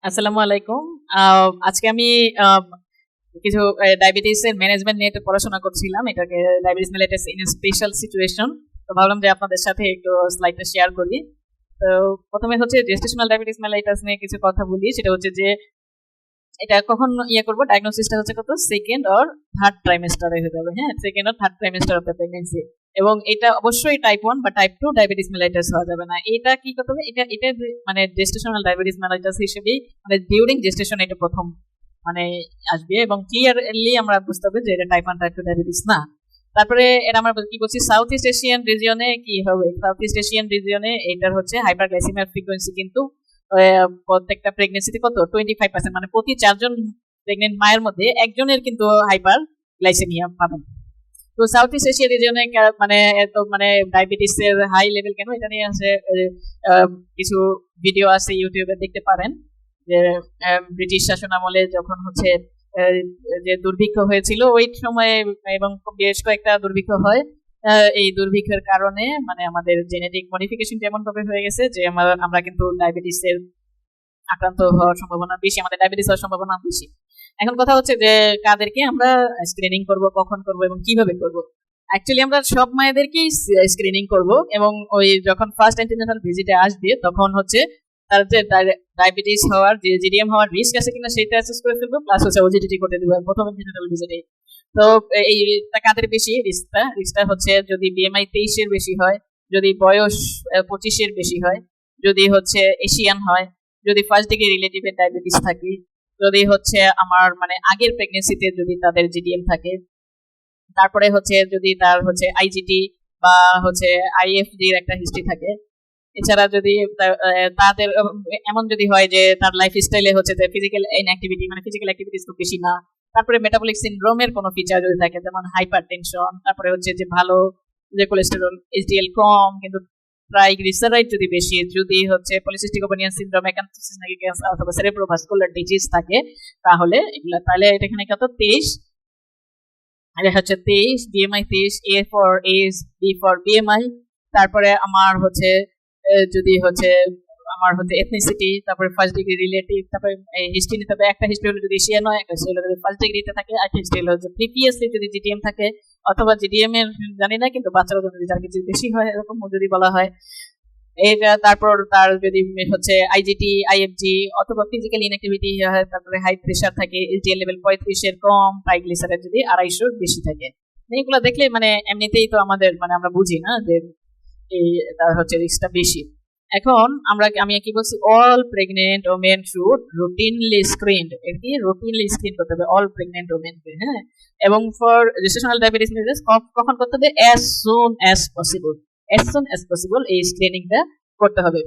আসসালামু আলাইকুম। আজকে আমি কিছু ডায়াবেটিস এর ম্যানেজমেন্ট নিয়ে একটু পড়াশোনা করছিলাম। এটাকে diabetes mellitus in special situation. তো ভাবলাম যে আপনাদের সাথে একটু স্লাইডটা শেয়ার করি। তো প্রথমে হচ্ছে জেস্টেশনাল ডায়াবেটিস মেলাইটাস নিয়ে কিছু কথা বলি। সেটা হচ্ছে যে এটা কখন করব, ডায়াগনোসিসটা হচ্ছে কত সেকেন্ড অর থার্ড ট্রাইমেস্টারে হয়ে যাবে। হ্যাঁ, second or third trimester of the pregnancy. এবং এটা অবশ্যই টাইপ 1 বা টাইপ 2 ডায়াবেটিস মেলাইটাস হওয়া যাবে না। এটা কি করতে হবে, এটা মানে জেস্টেশনাল ডায়াবেটিস মেলাইটাস হিসেবে মানে ডিউরিং জেস্টেশন এটা প্রথম মানে আসবে, এবং ক্লিয়ারলি আমরা বুঝতে হবে যে এটা টাইপ 1 টাইপ 2 ডায়াবেটিস না। তারপরে এটা আমরা কি বলছি, সাউথ ইস্ট এশিয়ান রিজিয়নে কি হবে, সাউথ ইস্ট এশিয়ান রিজিয়নে এটার হচ্ছে হাইপারগ্লাইসেমিয়ার ফ্রিকোয়েন্সি কিন্তু প্রত্যেকটা প্রেগনেন্সিতে কত 25%, মানে প্রতি 4 জন প্রেগনেন্ট মায়ের মধ্যে একজনের কিন্তু হাইপার গ্লাইসেমিয়া পাবেন। তো সাউথ ইস্ট এশিয়া রিজনে মানে এত মানে ডায়াবেটিস এর হাই লেভেল কেন, এটা নিয়ে আছে কিছু ভিডিও আছে ইউটিউবে, দেখতে পারেন যে ব্রিটিশ শাসনামলে যখন হচ্ছে যে দুর্ভিক্ষ হয়েছিল ওই সময়ে, এবং বেশ কয়েকটা দুর্ভিক্ষ হয়। এই দুর্ভিক্ষের কারণে মানে আমাদের জেনেটিক মডিফিকেশন এমন ভাবে হয়ে গেছে যে আমরা কিন্তু ডায়াবেটিস এর আক্রান্ত হওয়ার সম্ভাবনা বেশি, আমাদের ডায়াবেটিস হওয়ার সম্ভাবনা বেশি। এখন কথা হচ্ছে যে কাদেরকে আমরা স্ক্রিনিং করব, কখন করব এবং কিভাবে করব। অ্যাকচুয়ালি আমরা সব মায়েদেরকেই স্ক্রিনিং করব, এবং ওই যখন ফার্স্ট অ্যান্টিনেটাল ভিজিটে আসবে তখন হচ্ছে তার যে ডায়াবেটিস হওয়ার যে জিডিএম হওয়ার রিস্ক আছে কিনা সেটা অ্যাসেস করে ফেলবো, প্লাস হচ্ছে ওজিডিটি করতে দেবো প্রথম অ্যান্টিনেটাল ভিজিটে। তো এই কাদের বেশি রিস্কটা হচ্ছে যদি বিএমআই 23 এর বেশি হয়, যদি বয়স 25 এর বেশি হয়, যদি হচ্ছে এশিয়ান হয়, যদি ফার্স্ট ডিগ্রি রিলেটিভের ডায়াবেটিস থাকে, যদি হচ্ছে আমার মানে আগের প্রেগনেন্সিতে যদি তাদের জিডিএম থাকে, তারপরে হচ্ছে যদি তার হচ্ছে আইজিটি বা হচ্ছে আইএফডি এর একটা হিস্ট্রি থাকে। এছাড়া যদি তাদের এমন যদি হয় যে তার লাইফ স্টাইলে হচ্ছে যে ফিজিক্যাল ইনঅ্যাক্টিভিটি মানে ফিজিক্যাল অ্যাক্টিভিটিস খুব বেশি না, তারপরে মেটাবলিক সিনড্রোমের কোনো ফিচার যদি থাকে যেমন হাইপারটেনশন, তারপরে হচ্ছে যে ভালো যে কোলেস্টেরল এইচডিএল কম কিন্তু ট্রাইগ্লিসারাইড যদি বেশি, যদি হচ্ছে পলিসিস্টিক ওভারিয়ান সিনড্রোম, অ্যাকান্থোসিস নাকি ক্যান্সার অথবা সেরেব্রোভাস্কুলার ডিজিজ থাকে, তাহলে এগুলা তাহলে এটা এখানে কত 23, এটা হচ্ছে 23, BMI 23, A for age, B for BMI. তারপরে আমার হচ্ছে যদি হচ্ছে আমার হচ্ছে এথনিসিটি, তারপরে ফার্স্ট ডিগ্রি রিলেটিভ, তারপরে হিস্ট্রি নিতে হবে। একটা হিস্ট্রি হলো যদি এশিয়ান হয়, একটা হিস্ট্রি হলো যদি ফার্স্ট ডিগ্রিতে থাকে, একটা হিস্ট্রি হলো যে প্রিভিয়াসলি যদি জিডিএম থাকে, অথবা জিডিএম এর জানি না কিন্তু বাচ্চারা যদি যার কিছু বেশি হয় এরকম যদি বলা হয় এটা। তারপর তার যদি হচ্ছে আইজিটি, আইএফজি অথবা ফিজিক্যাল ইনঅ্যাক্টিভিটি হয়, তারপরে হাই প্রেসার থাকে, এলডিএল লেভেল 35 এর কম, ট্রাইগ্লিসারাইড যদি 250 বেশি থাকে। এইগুলো দেখলে মানে এমনিতেই তো আমাদের মানে আমরা বুঝি না যে এই তার হচ্ছে রিস্কটা বেশি। এখন আমি কি বলছি, all pregnant women should routinely screened, এর কি রুটিনলি স্ক্রিন করতে হবে অল প্রেগনেন্ট ওমেনকে। হ্যাঁ, এবং ফর জেস্টেশনাল ডায়াবেটিস মেলাইটাস কখন করতে হবে, অ্যাজ সুন অ্যাজ পসিবল এই স্ক্রিনিংটা করতে হবে।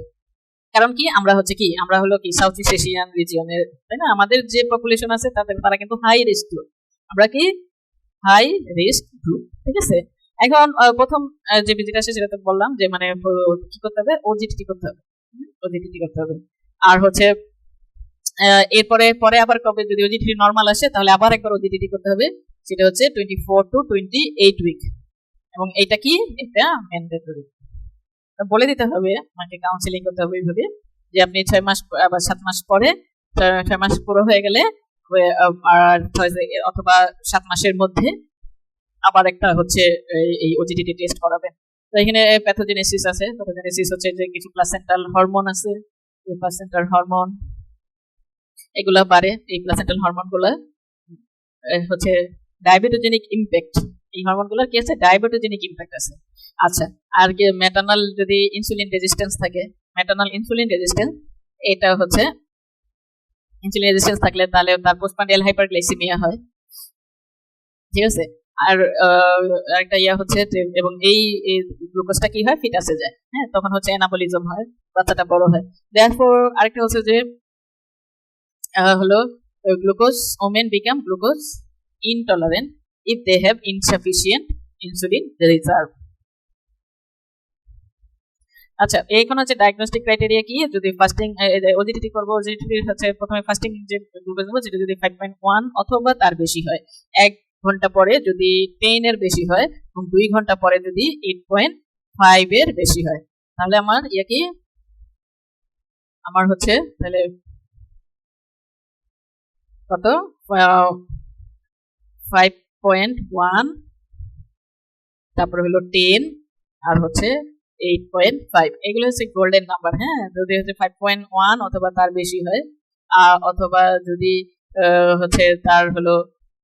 কারণ কি আমরা হচ্ছে কি আমরা হলো কি সাউথ ইস্ট এশিয়ান রিজিয়নের, তাই না, আমাদের যে পপুলেশন আছে তারা কিন্তু হাই রিস্ক গ্রুপ, আমরা কি হাই রিস্ক গ্রুপ, ঠিক আছে। এখন প্রথম যে ভিজিট আসে সেটা তো বললাম যে মানে কি করতে হবে, ওজিটি করতে হবে, ওজিটি করতে হবে। আর হচ্ছে এরপরে পরে আবার কবে যদি ওজিটি নর্মাল আসে তাহলে আবার একবার ওজিটি করতে হবে, সেটা হচ্ছে 24 to 28 উইক, এবং এটা কি এটা ম্যান্ডেটরি। বলে দিতে হবে আমাকে, কাউন্সিলিং করতে হবে এইভাবে যে আপনি 6 মাস আবার 7 মাস পরে, 6 মাস পুরো হয়ে গেলে আর অথবা 7 মাসের মধ্যে আবার একটা হচ্ছে এই ওজিডিটি টেস্ট করাবেন। তো এখানে প্যাথোজেনেসিস আছে, প্যাথোজেনেসিস হচ্ছে যে কিছু প্লাসেন্টাল হরমোন আছে, এই প্লাসেন্টাল হরমোন এগুলা বাড়ে, এই প্লাসেন্টাল হরমোনগুলো হচ্ছে ডায়াবেটোজেনিক ইমপ্যাক্ট, এই হরমোনগুলোর কি আছে, ডায়াবেটোজেনিক ইমপ্যাক্ট আছে। আচ্ছা, আর কি ম্যাটার্নাল যদি ইনসুলিন রেজিস্ট্যান্স থাকে, ম্যাটার্নাল ইনসুলিন রেজিস্ট্যান্স, এটা হচ্ছে ইনসুলিন রেজিস্ট্যান্স থাকলে তাহলে তার পোস্টপান্ডিয়াল হাইপারগ্লাইসেমিয়া হয়, ঠিক আছে। আর একটা হচ্ছে এবং এই গ্লুকোজটা কি হয়, ফিটাসে যায়, হ্যাঁ, তখন হচ্ছে অ্যানাবলিজম হয়, বাচ্চাটা বড় হয়। দেয়ারফর আরেকটা হচ্ছে যে হলো glucose, women become glucose intolerant if they have insufficient insulin reserve. আচ্ছা, এখন হচ্ছে ডায়াগনস্টিক ক্রাইটেরিয়া কি, যদি ফাস্টিং ওজিটি করব, ওজিটি হচ্ছে প্রথমে ফাস্টিং যে গ্লুকোজ নেব যেটা যদি 5.1 অথবা তার বেশি হয়, 1 ঘন্টা পরে যদি 10 এর বেশি হয়, এবং 2 ঘন্টা পরে যদি 8.5 এর বেশি হয়, তাহলে আমার কি আমার হচ্ছে তাহলে কত 5.1, তারপরে হলো 10, আর হচ্ছে 8.5। এগুলো হচ্ছে গোল্ডেন নাম্বার। হ্যাঁ, যদি হচ্ছে 5.1 অথবা তার বেশি হয়, অথবা যদি হচ্ছে তার হলো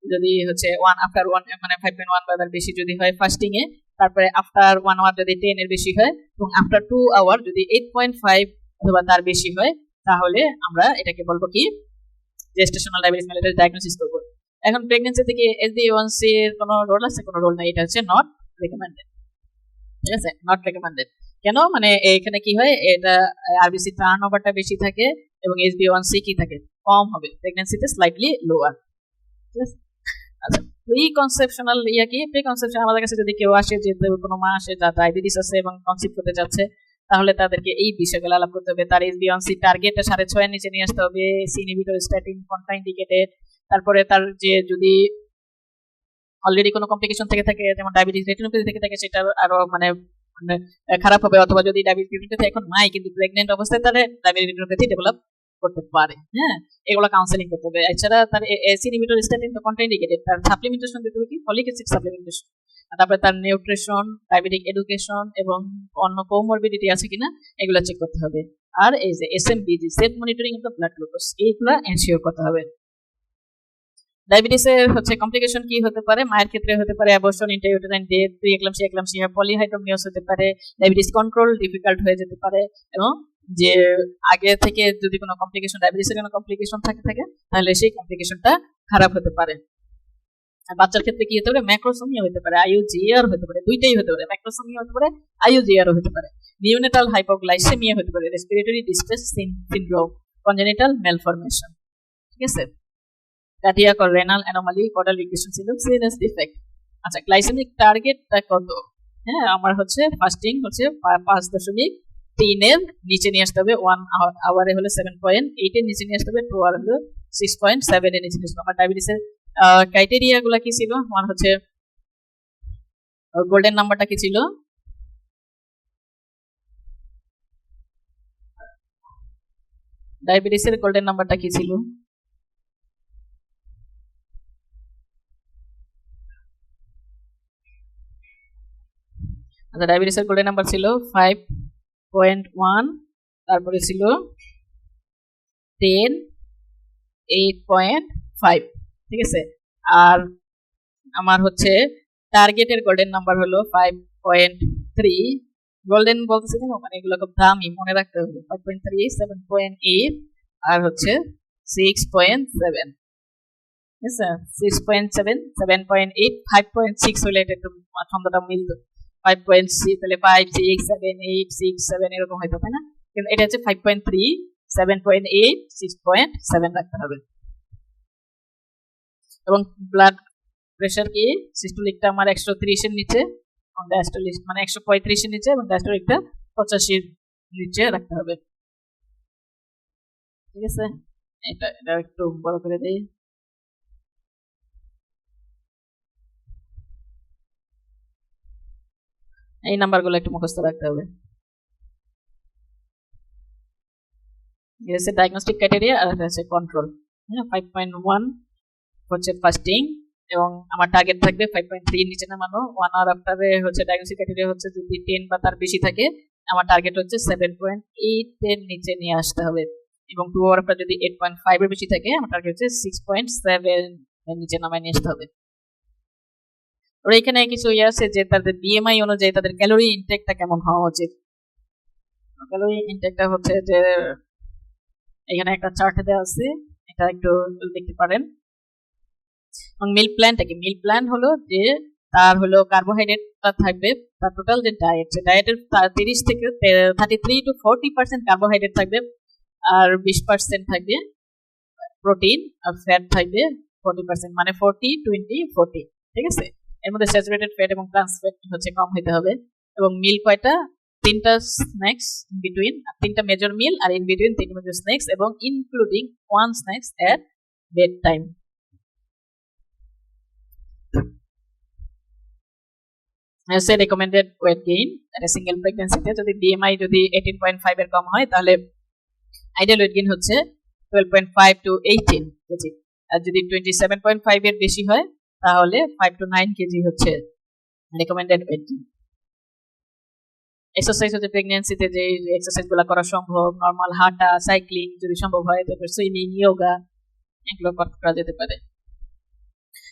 যদি হচ্ছে 1 আফটার 1 মানে 5.1 বা তার বেশি যদি হয় ফাস্টিং এ, তারপরে আফটার 1 আওয়ার যদি 10 এর বেশি হয়, এবং আফটার 2 আওয়ার যদি 8.5 অথবা তার বেশি হয়, তাহলে আমরা এটাকে বলবো কি জেস্টেশনাল ডায়াবেটিস মেলিটাস ডায়াগনোসিস করব। এখন প্রেগন্যান্সি থেকে HbA1c এর কোনো রোল আছে? কোনো রোল নাই, এটা হচ্ছে নট রেকমেন্ডেড। ঠিক আছে, নট রেকমেন্ডেড। কেন? মানে এখানে কি হয়, এটা আরবিসি টার্নওভারটা বেশি থাকে এবং HbA1c কি থাকে, কম হবে, প্রেগন্যান্সিতে স্লাইটলি লোয়ার। ঠিক আছে, আচ্ছা প্রি কনসেপশনাল কি প্রি কনসেপশন, আমাদের কাছে যদি কেউ আসে যে কোনো মা আসে যার ডায়াবেটিস আছে এবং কনসিভ করতে যাচ্ছে, তাহলে তাদেরকে এই বিষয়গুলো আলাপ করতে হবে। তার HbA1c টার্গেটটা 6.5 এর নিচে নিয়ে আসতে হবে, সি ইনহিবিটর, স্ট্যাটিন, কন্ট্রাইন্ডিকেটেড। তারপরে তার যে যদি অলরেডি কোনো কমপ্লিকেশন থেকে থাকে, যেমন ডায়াবেটিস রেটিনোপ্যাথি থেকে থাকে, সেটা আরো মানে খারাপ হবে। অথবা যদি ডায়াবেটিস রেটিনোপ্যাথি এখন নাই কিন্তু প্রেগন্যান্ট অবস্থায়, তাহলে ডায়াবেটিস রেটিনোপ্যাথি ডেভেলপ করতে পারে। হ্যাঁ, এগুলো কাউন্সেলিং করতে হবে। এছাড়া তার এসি ইনহিবিটর, স্ট্যাটিন তো কন্ট্রাইন্ডিকেটেড, তার সাপ্লিমেন্টেশন দিতে হবে কি ফলিক অ্যাসিড সাপ্লিমেন্টেশন। তারপরে তার নিউট্রিশন, ডায়াবেটিক এডুকেশন এবং অন্য কোমরবিডিটি আছে কিনা এগুলো চেক করতে হবে। আর এই যে SMBG, set monitoring of the blood glucose, এইগুলো এনশিওর করতে হবে। ডায়াবেটিসের হচ্ছে কমপ্লিকেশন কি হতে পারে? মায়ের ক্ষেত্রে হতে পারে অ্যাবর্শন, ইন্ট্রাইউটেরাইন ডেথ, প্রি-এক্লাম্পসিয়া, পলিহাইড্রোমিয়াস হতে পারে, ডায়াবেটিস কন্ট্রোল ডিফিকাল্ট হয়ে যেতে পারে, এবং যে আগে থেকে যদি কোনো কমপ্লিকেশন, ডায়াবেটিসের কোনো কমপ্লিকেশন থাকে তাহলে সেই কমপ্লিকেশনটা খারাপ হতে পারে। আর বাচ্চার ক্ষেত্রে কি হতে পারে? ম্যাক্রোসোমিয়া হতে পারে, IUGR হতে পারে, দুইটাই হতে পারে, ম্যাক্রোসোমিয়া হতে পারে, IUGR হতে পারে। নিওনেটাল হাইপোগ্লাইসেমিয়া হতে পারে, respiratory distress syndrome, congenital malformation. ঠিক আছে, cardiac or renal anomaly, caudal regression syndrome, CNS defect. আচ্ছা, গ্লাইসেমিক টার্গেটটা কত? হ্যাঁ, আমার হচ্ছে ফাস্টিং হচ্ছে 5.3 এর নিচে নিয়ে আসতে হবে, 1 আওয়ারে হলে 7.8 এর নিচে নিয়ে আসতে হবে, 2 আওয়ার হলে 6.7 এর নিচে নিয়ে আসতে হবে। আমার ডায়াবেটিসের ক্রাইটেরিয়া গুলা কি ছিল? আমার হচ্ছে গোল্ডেন নাম্বারটা কি ছিল? ডায়াবেটিসের গোল্ডেন নাম্বারটা কি ছিল? আচ্ছা, ডায়াবেটিসের গোল্ডেন নাম্বার ছিল 5.1, তারপরে ছিল 10, 8.5। ঠিক আছে, আর আমার হচ্ছে টার্গেটের গোল্ডেন নাম্বার হলো 5.3। গোল্ডেন বলতেছি কেন, মানে এগুলো খুব দামি, মনে রাখতে হবে। 5.3, 7.8 আর হচ্ছে 6.7। ঠিক আছে, 6.7, 7.8, 5.6 হলে এটা একটু ছন্দটা মিলত। 5.6 তাহলে 5, 6, 7, 8, 6, 7 এরকম হয়তো, তাই না? কিন্তু এটা হচ্ছে 5.3, 7.8, 6.7 রাখতে হবে। এবং ব্লাড প্রেশার কি? সিস্টোলিকটা আমার 130 এর নিচে, এবং ডায়াস্টোলিক মানে 135 এর নিচে, এবং ডায়াস্টোলিকটা 85 এর নিচে রাখতে হবে। ঠিক আছে, এটা একটু বড় করে দেই। এই নাম্বারগুলো একটু মুখস্থ রাখতে হবে। ডায়াগনস্টিক ক্রাইটেরিয়া আর হচ্ছে কন্ট্রোল। হ্যাঁ, 5.1 হচ্ছে ফাস্টিং, এবং আমার টার্গেট থাকবে 5.3 এর নিচে নামানো। 1 আওয়ার আফটারে হচ্ছে ডায়াগনস্টিক ক্রাইটেরিয়া হচ্ছে যদি 10 বা তার বেশি থাকে, আমার টার্গেট হচ্ছে 7.8 এর নিচে নিয়ে আসতে হবে, এবং 2 আওয়ার আফটার যদি 8.5 এর বেশি থাকে, আমার টার্গেট হচ্ছে 6.7 এর নিচে নামায় নিয়ে আসতে হবে। ওরা এখানে কিছু আছে যে তাদের BMI অনুযায়ী তাদের ক্যালোরি ইনটেকটা কেমন হওয়া উচিত। ক্যালোরি ইনটেকটা হচ্ছে যে এখানে একটা চার্ট দেওয়া আছে, এটা একটু দেখতে পারেন। এবং মিল প্ল্যানটা কি? মিল প্ল্যান হলো যে তার হলো কার্বোহাইড্রেটটা থাকবে, তার টোটাল যে ডায়েট, সে ডায়েটের 30 থেকে 33 to 40% কার্বোহাইড্রেট থাকবে, আর 20% থাকবে প্রোটিন, আর ফ্যাট থাকবে 40%, মানে 40, 20, 40। ঠিক আছে, এর মধ্যে স্যাচুরেটেড ফ্যাট এবং ট্রান্স ফ্যাট হচ্ছে কম হতে হবে। এবং মিল কয়টা? 3টা স্ন্যাক্স ইন বিটুইন, 3টা মেজর মিল, আর ইন বিটুইন 3 মেজর স্ন্যাক্স, এবং including 1 snacks at bed time. Recommended weight gain single প্রেগন্যান্সিতে যদি BMI যদি 18.5 এর কম হয়, তাহলে আইডিয়াল ওয়েট গেইন হচ্ছে 12.5 to 18 কেজি। আর যদি 27.5 এর বেশি হয় তাহলে 5 to 9 কেজি হচ্ছে রেকমেন্ডেড ওয়েট। এক্সারসাইজ হচ্ছে প্রেগন্যান্সিতে যে এক্সারসাইজ গুলো করা সম্ভব, নর্মাল হাঁটা, সাইক্লিং যদি সম্ভব হয়, তারপর সুইমিং, ইয়োগা, এগুলো করা যেতে পারে।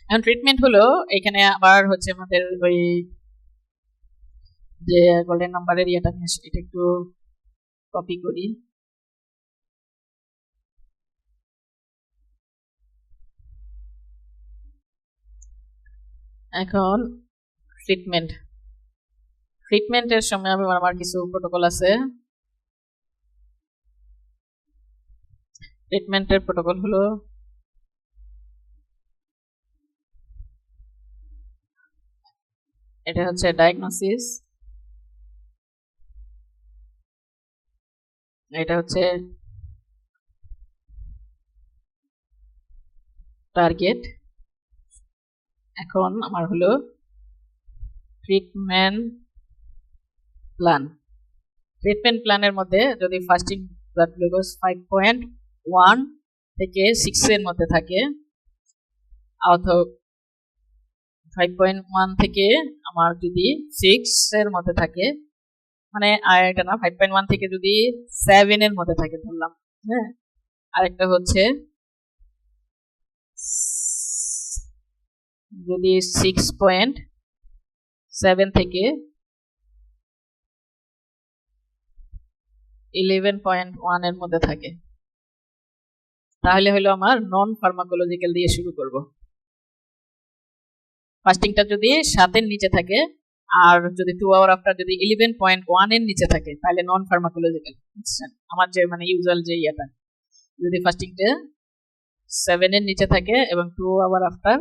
এখন ট্রিটমেন্ট হলো এখানে আবার হচ্ছে আমাদের ওই যে গোল্ডেন নাম্বারের ইয়েটা নিয়ে এটা একটু কপি করি। এখন ট্রিটমেন্টের সময় আমার কিছু প্রোটোকল আছে। ট্রিটমেন্টের প্রোটোকল হলো এটা হচ্ছে ডায়াগনোসিস, এটা হচ্ছে টার্গেট। এখন আমার হলো ট্রিটমেন্ট প্ল্যান। ট্রিটমেন্ট প্ল্যানের মধ্যে যদি ফাস্টিং ব্লাড গ্লুকোজ 5.1 থেকে 6 এর মধ্যে থাকে, অথবা 5.1 থেকে আমার যদি 6 এর মধ্যে থাকে, মানে এটা না, 5.1 থেকে যদি 7 এর মধ্যে থাকে ধরলাম, হ্যাঁ। আরেকটা হচ্ছে যদি 6.7 থেকে 11.1 এর মধ্যে থাকে, তাহলে হলো আমার নন ফার্মাকোলজিক্যাল দিয়ে শুরু করব। ফাস্টিংটা যদি 7 এর নিচে থাকে আর যদি 2 আওয়ার আফটার যদি 11.1 এর নিচে থাকে তাহলে নন ফার্মাকোলজিক্যাল। আমার যে মানে ইউজুয়াল যে ইয়েটা, যদি ফাস্টিংটা 7 এর নিচে থাকে এবং 2 আওয়ার আফটার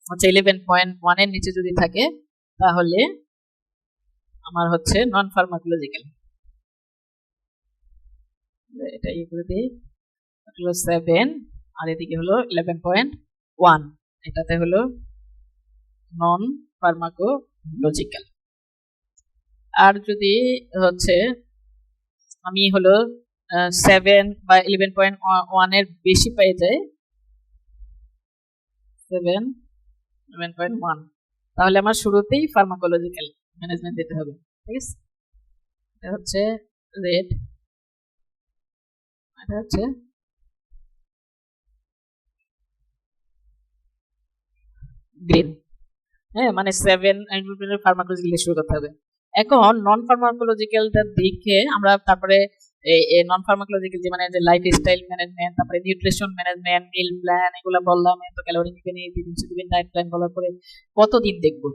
হচ্ছে 11.1 এর নিচে যদি থাকে তাহলে আমার হচ্ছে নন ফার্মাকোলজিক্যাল। এটা ইয়ে করে দিই, হলো 7 আর এদিকে হলো 11.1, এটাতে হলো নন ফার্মাকোলজিক্যাল। আর যদি হচ্ছে আমি হলো 7 বা 11.1 এর বেশি পেয়ে যাই, 7 11.1, তাহলে আমার শুরুতেই ফার্মাকোলজিক্যাল ম্যানেজমেন্ট দিতে হবে। ঠিক আছে, এটা হচ্ছে রেড, এটা হচ্ছে গ্রিন। হ্যাঁ, মানে 7 ফার্মাকোলজিক্যাল শুরু করতে হবে। এখন নন ফার্মাকোলজিক্যালটার দিকে আমরা তারপরে নন ফার্মাকোলজিক্যাল যে মানে যে লাইফ স্টাইল ম্যানেজমেন্ট, তারপরে নিউট্রিশন ম্যানেজমেন্ট, মিল প্ল্যান, এগুলো বললাম, এত ক্যালোরি নিবেন, এই দিবেন ডায়েট প্ল্যান বলার পরে কতদিন দেখবো?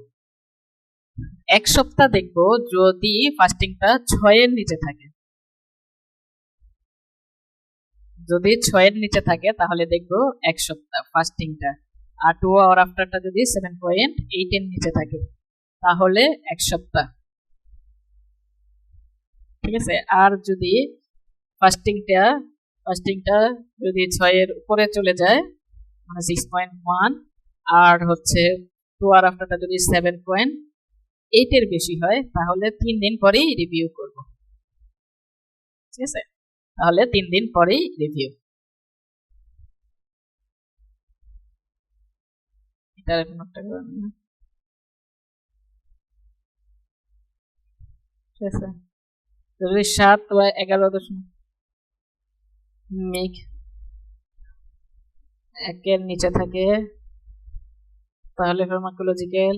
1 সপ্তাহ দেখবো যদি ফাস্টিংটা 6 এর নিচে থাকে। যদি 6 এর নিচে থাকে তাহলে দেখবো 1 সপ্তাহ ফাস্টিংটা। আর 2 আওয়ার আফটারটা যদি 7.8 এর নিচে থাকে তাহলে 1 সপ্তাহ। ঠিক আছে, আর যদি ফাস্টিংটা যদি 6 এর উপরে চলে যায় মানে 6.1, আর হচ্ছে 2 আওয়ার আফটারটা যদি 7.8 এর বেশি হয় তাহলে 3 দিন পরেই রিভিউ করব। ঠিক আছে, তাহলে 3 দিন পরেই রিভিউ। এটার নোটটা করে নিন। ঠিক আছে, যদি 7 বা 11.1 এর নিচে থাকে তাহলে ফার্মাকোলজিক্যাল।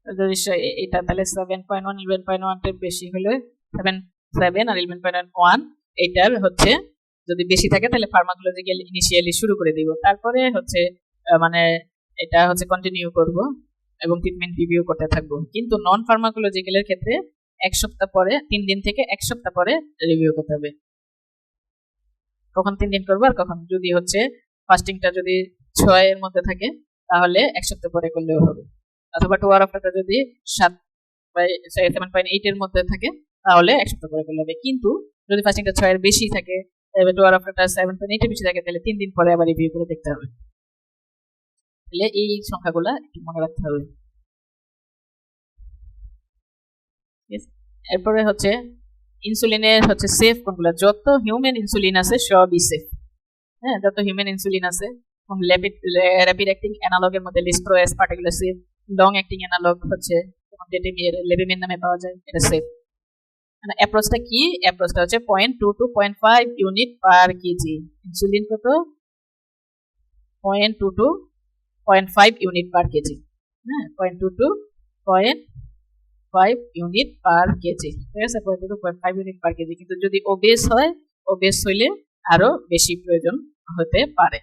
যদি এটা তাহলে 7.1 11.1 এর বেশি হলে 7 আর 11.1 এটার হচ্ছে যদি বেশি থাকে তাহলে ফার্মাকোলজিক্যাল ইনিশিয়ালি শুরু করে দিব, তারপরে হচ্ছে মানে এটা হচ্ছে কন্টিনিউ করব এবং ট্রিটমেন্ট রিভিউ করতে থাকবো। কিন্তু নন ফার্মাকোলজিক্যালের ক্ষেত্রে 1 সপ্তাহ পরে, 3 দিন থেকে 1 সপ্তাহ পরে রিভিউ করতে হবে। কখন 3 দিন করবো আর কখন যদি হচ্ছে ফাস্টিংটা যদি 6 এর মধ্যে থাকে তাহলে 1 সপ্তাহ পরে করলেও হবে, অথবা 2 আওয়ার আফটারটা যদি 7 বা 7.8 এর মধ্যে থাকে তাহলে 1 সপ্তাহ পরে করলে হবে। কিন্তু যদি ফাস্টিংটা 6 এর বেশি থাকে, 2 আওয়ার আফটারটা 7.8 এর বেশি থাকে তাহলে 3 দিন পরে আবার রিভিউ করে দেখতে হবে। তাহলে এই সংখ্যাগুলো একটু মনে রাখতে হবে। এরপরে হচ্ছে ইনসুলিনের হচ্ছে সেফ কোনগুলো, যত হিউম্যান ইনসুলিন আছে সবই সেফ। হ্যাঁ, যত হিউম্যান ইনসুলিন আছে এবং র্যাপিড অ্যাক্টিং অ্যানালগের মধ্যে লিস্প্রোএস পার্টিকুলারসি, লং অ্যাক্টিং অ্যানালগ হচ্ছে ডেটিমির লেভিমিন নামে পাওয়া যায়, এটা সেফ। মানে অ্যাপ্রোচটা কি? অ্যাপ্রোচটা হচ্ছে 0.2 to 0.5 unit per KG. Insulin কত? 0.2 to 0.5 ইউনিট পার কেজি। হ্যাঁ, 0.2 to 0.5 ইউনিট পার কেজি, ঠিক আছে? 0.2 to 0.5 ইউনিট পার কেজি। কিন্তু যদি ওবেস হয়, ওবেস হইলে আরো বেশি প্রয়োজন হতে পারে,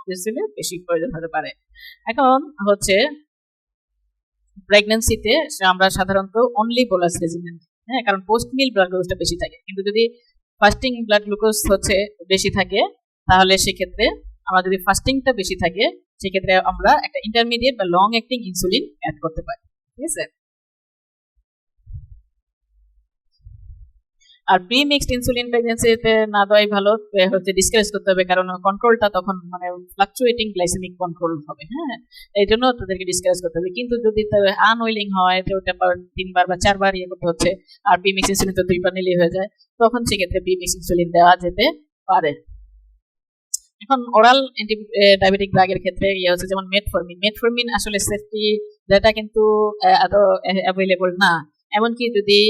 ওবেস হইলে বেশি প্রয়োজন হতে পারে। এখন হচ্ছে প্রেগন্যান্সিতে আমরা সাধারণত অনলি বোলাস রেজিমেন, হ্যাঁ, কারণ পোস্ট মিল ব্লাড গ্লুকোজটা বেশি থাকে। কিন্তু যদি ফাস্টিং ব্লাড গ্লুকোজ হচ্ছে বেশি থাকে, তাহলে সেক্ষেত্রে আমরা যদি ফাস্টিংটা বেশি থাকে, সেক্ষেত্রে আমরা একটা ইন্টারমিডিয়েট বা লং অ্যাক্টিং ইনসুলিন অ্যাড করতে পারি, ঠিক আছে? আর প্রি মিক্সড ইনসুলিন প্রেগন্যান্সিতে না দেওয়াই ভালো, হচ্ছে ডিসকারেজ করতে হবে, কারণ কন্ট্রোলটা তখন মানে ফ্লাকচুয়েটিং গ্লাইসেমিক কন্ট্রোল হবে, হ্যাঁ, এই জন্য তাদেরকে ডিসকারেজ করতে হবে। কিন্তু যদি আনউইলিং হয়, ওটা 3 বার বা 4 বার ইয়ে করতে হচ্ছে, আর প্রি মিক্স ইনসুলিন তো 2 বার নিলেই হয়ে যায়, তখন সেক্ষেত্রে প্রি মিক্স ইনসুলিন দেওয়া যেতে পারে। এখন ওরাল অ্যান্টি ডায়াবেটিক ড্রাগের ক্ষেত্রে ইয়ে হচ্ছে যেমন মেটফরমিন আসলে সেফটি ডাটা কিন্তু এত অ্যাভেলেবল না। এমনকি যদি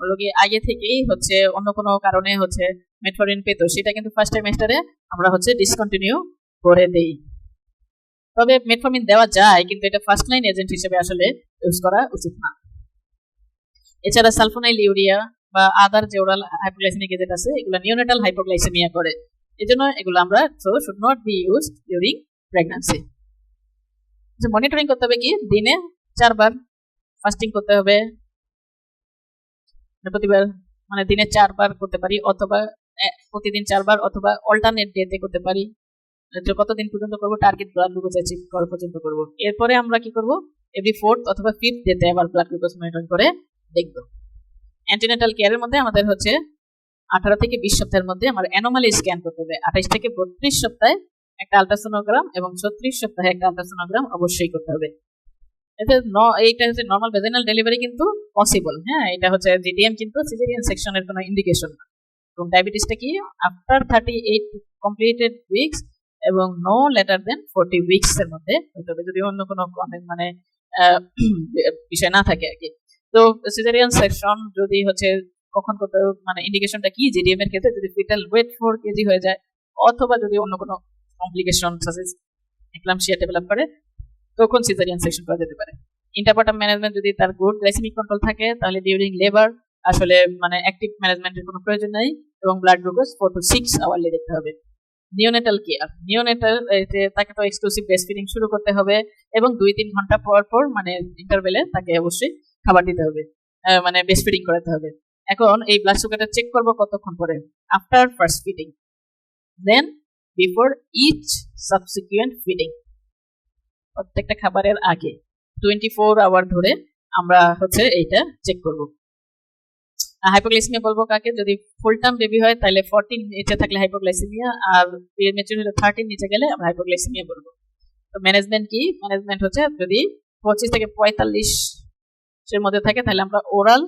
রোগী আগে থেকেই হচ্ছে অন্য কোনো কারণে হচ্ছে মেটফরমিন পেত, সেটা কিন্তু ফার্স্ট ট্রাইমেস্টারে আমরা হচ্ছে ডিসকন্টিনিউ করে দেই। তবে মেটফরমিন দেওয়া যায়, কিন্তু এটা ফার্স্ট লাইন এজেন্ট হিসেবে আসলে ইউজ করা উচিত না। এছাড়া সালফোনাইল ইউরিয়া বা আদার যে ওরাল হাইপোগ্লাইসেমিক এজেন্ট আছে, এগুলো নিওনেটাল হাইপোগ্লাইসেমিয়া করে, এজন্য এগুলো আমরা should not be used during pregnancy. Monitoring করতে হবে কি? দিনে 4 বার ফাস্টিং করতে হবে, প্রতিবার মানে দিনে 4 বার করতে পারি, অথবা প্রতিদিন 4 বার, অথবা অল্টারনেট ডেতে করতে পারি। কতদিন পর্যন্ত করবো? টার্গেট ব্লাড গ্লুকোজ অ্যাচিভ করা পর্যন্ত করব। এরপরে আমরা কি করব? এভরি 4th অথবা 5th ডেতে আবার ব্লাড গ্লুকোজ মনিটরিং করে দেখব। অ্যান্টিনেটাল কেয়ারের মধ্যে আমাদের হচ্ছে 18 থেকে 20 সপ্তাহের মধ্যে আমার অ্যানোমালি স্ক্যান করতে হবে। 28 থেকে 32 সপ্তাহে একটা আলট্রাসোনোগ্রাম এবং 36 সপ্তাহে একটা আলট্রাসোনোগ্রাম অবশ্যই করতে হবে। এইটা হচ্ছে নর্মাল ভেজাইনাল ডেলিভারি কিন্তু পসিবল, হ্যাঁ, এটা হচ্ছে জিডিএম কিন্তু সিজারিয়ান সেকশনের কোনো ইন্ডিকেশন না। এবং ডায়াবেটিসটা কি? আফটার 38 কমপ্লিটেড উইকস এবং নো লেটার দেন 40 উইকস এর মধ্যে হতে হবে, যদি অন্য কোনো মানে বিষয় না থাকে আর কি। তো সিজারিয়ান সেকশন যদি হচ্ছে কখন করতে হবে, মানে ইন্ডিকেশনটা কি? জিডিএম এর ক্ষেত্রে যদি ফিটাল ওয়েট 4 কেজি হয়ে যায়, অথবা যদি অন্য কোনো কমপ্লিকেশন সাজেস এক্লাম্পসিয়া ডেভেলপ করে, তখন সিজারিয়ান সেকশন করা যেতে পারে। ইন্টারপার্টাম ম্যানেজমেন্ট যদি তার গুড গ্লাইসেমিক কন্ট্রোল থাকে, তাহলে ডিউরিং লেবার আসলে মানে অ্যাক্টিভ ম্যানেজমেন্টের কোনো প্রয়োজন নাই, এবং ব্লাড গ্লুকোজ 4 to 6 আওয়ারলি দেখতে হবে। নিওনেটাল কেয়ার, নিওনেটাল তাকে তো এক্সক্লুসিভ ব্রেস্ট ফিডিং শুরু করতে হবে, এবং 2-3 ঘন্টা পর পর মানে ইন্টারভেলে তাকে অবশ্যই খাবার দিতে হবে, মানে ব্রেস্ট ফিডিং করাতে হবে। এখন এই ব্লাড সুগারটা চেক করব কতক্ষণ পরে? আফটার ফার্স্ট ফিডিং, দেন বিফোর ইচ সাবসিকুয়েন্ট ফিডিং, প্রত্যেকটা খাবারের আগে 24 আওয়ার ধরে আমরা হচ্ছে এইটা চেক করব। হাইপোগ্লাইসেমিয়া বলবো কাকে? যদি ফুল টার্ম বেবি হয় তাহলে 14 নিচে থাকলে হাইপোগ্লাইসেমিয়া, আর প্রিমেচুর হলে 13 নিচে গেলে আমরা হাইপোগ্লাইসেমিয়া বলবো। তো ম্যানেজমেন্ট কি? ম্যানেজমেন্ট হচ্ছে যদি 25 থেকে 45 এর মধ্যে থাকে, তাহলে আমরা ওরাল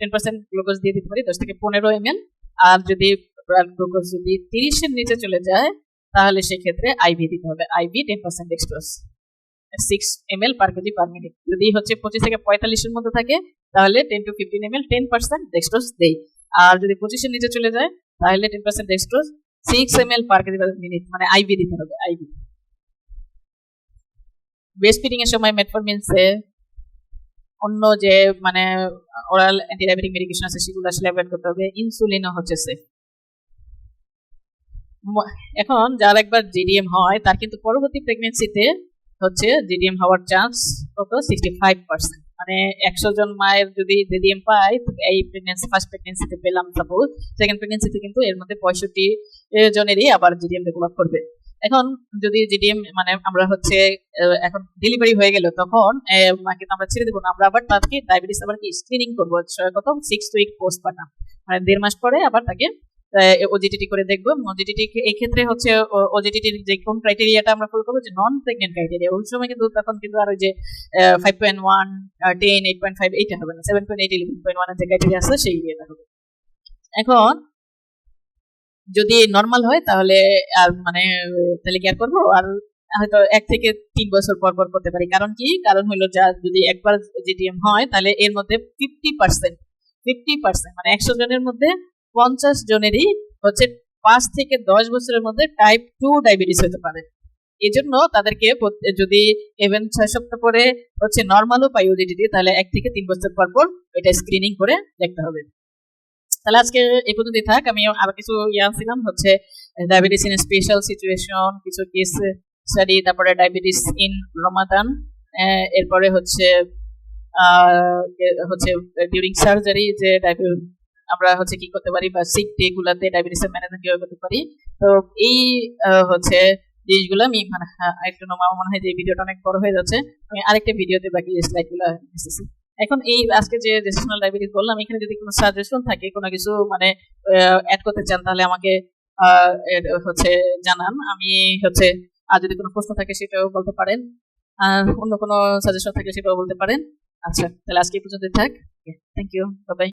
10% গ্লুকোজ দিয়ে দিতে পারি, 10 থেকে 15 ml। আর যদি ব্লাড গ্লুকোজ যদি 30 এর নিচে চলে যায়, তাহলে সেক্ষেত্রে আইভি দিতে হবে, আইভি 10% ডেক্সট্রোজ 6 ml পার কেজি পার মিনিট। যদি হচ্ছে 25 থেকে 45 এর মধ্যে থাকে, তাহলে 10 to 15 ml 10% ডেক্সট্রোজ দেই। আর যদি 25 এর নিচে চলে যায়, তাহলে 10% ডেক্সট্রোজ 6 ml পার কেজি পার মিনিট, মানে আইভি দিতে হবে, আইভি। ব্রেস্ট ফিডিং এর সময় মেটফরমিনসে অন্য যে মানে ওরাল অ্যান্টিডায়াবেটিক মেডিকেশন আছে, সেগুলো আসলে অ্যাভয়েড করতে হবে। ইনসুলিনও হচ্ছে সেফ। এখন যার একবার জিডিএম হয়, তার কিন্তু পরবর্তী প্রেগন্যান্সিতে হচ্ছে জিডিএম হওয়ার চান্স কত? 65%। মানে 100 জন মায়ের যদি জিডিএম পায়, এই প্রেগন্যান্সি ফার্স্ট প্রেগন্যান্সিতে পেলাম সাপোজ, সেকেন্ড প্রেগন্যান্সিতে কিন্তু এর মধ্যে 65 জনেরই আবার জিডিএম ডেভেলপ করবে। এখন যদি জিডিএম মানে আমরা হচ্ছে এখন ডেলিভারি হয়ে গেল, তখন মাকে আমরা ছেড়ে দেবো না, আমরা আবার তাকে ডায়াবেটিস আবার কি স্ক্রিনিং করবো কত? 6 উইক পোস্টপার্টাম, মানে 1.5 মাস পরে আবার তাকে ওজিটিটি করে দেখবো। ওজিটিটি এই ক্ষেত্রে হচ্ছে ওজিটিটির যে কোন ক্রাইটেরিয়াটা আমরা ফলো করবো, যে নন প্রেগনেন্ট ক্রাইটেরিয়া। ওই সময় কিন্তু তখন কিন্তু আর ওই যে 5.1 10 8.5 এইটা হবে না, 7.8 11.1 এর যে ক্রাইটেরিয়া আছে সেই ইয়েটা হবে। এখন যদি নর্মাল হয় তাহলে আর মানে তাহলে কেয়ার করবো, আর হয়তো 1 থেকে 3 বছর পর পর করতে পারি। কারণ কি, কারণ হলো যা যদি একবার জিটিএম হয় তাহলে এর মধ্যে 50% মানে 100 জনের মধ্যে 50 জনেরই হচ্ছে 5 থেকে 10 বছরের মধ্যে টাইপ 2 ডায়াবেটিস হতে পারে। এই জন্য তাদেরকে যদি ইভেন 6 সপ্তাহ পরে হচ্ছে নর্মালও পাই ওডিটিটি, তাহলে 1 থেকে 3 বছর পর পর এটা স্ক্রিনিং করে দেখতে হবে। তাহলে আজকে এই পর্যন্তই থাক। আমি আরো কিছু ছিলাম হচ্ছে ডায়াবেটিস ইন স্পেশাল সিচুয়েশন, কিছু কেস স্টাডি, তারপরে ডায়াবেটিস ইন রমাদান, এরপরে হচ্ছে ডিউরিং সার্জারি যে আমরা হচ্ছে কি করতে পারি, বা সিক ডে গুলাতে ডায়াবেটিসের ম্যানেজমেন্ট কিভাবে করতে পারি। তো এই হচ্ছে জিনিসগুলো আমি মানে একটু আমার মনে হয় যে ভিডিওটা অনেক বড় হয়ে যাচ্ছে, আমি আরেকটা ভিডিওতে বাকি স্লাইডগুলো দিতেছি। এখন এই আজকে যে জেস্টাশনাল ডায়াবেটিস বললাম, এখানে যদি কোনো সাজেশন থাকে, কোনো কিছু মানে অ্যাড করতে চান তাহলে আমাকে হচ্ছে জানান। আমি হচ্ছে আর যদি কোনো প্রশ্ন থাকে সেটাও বলতে পারেন, আর অন্য কোনো সাজেশন থাকে সেটাও বলতে পারেন। আচ্ছা, তাহলে আজকে এই পর্যন্ত থাক। Thank you, bye by.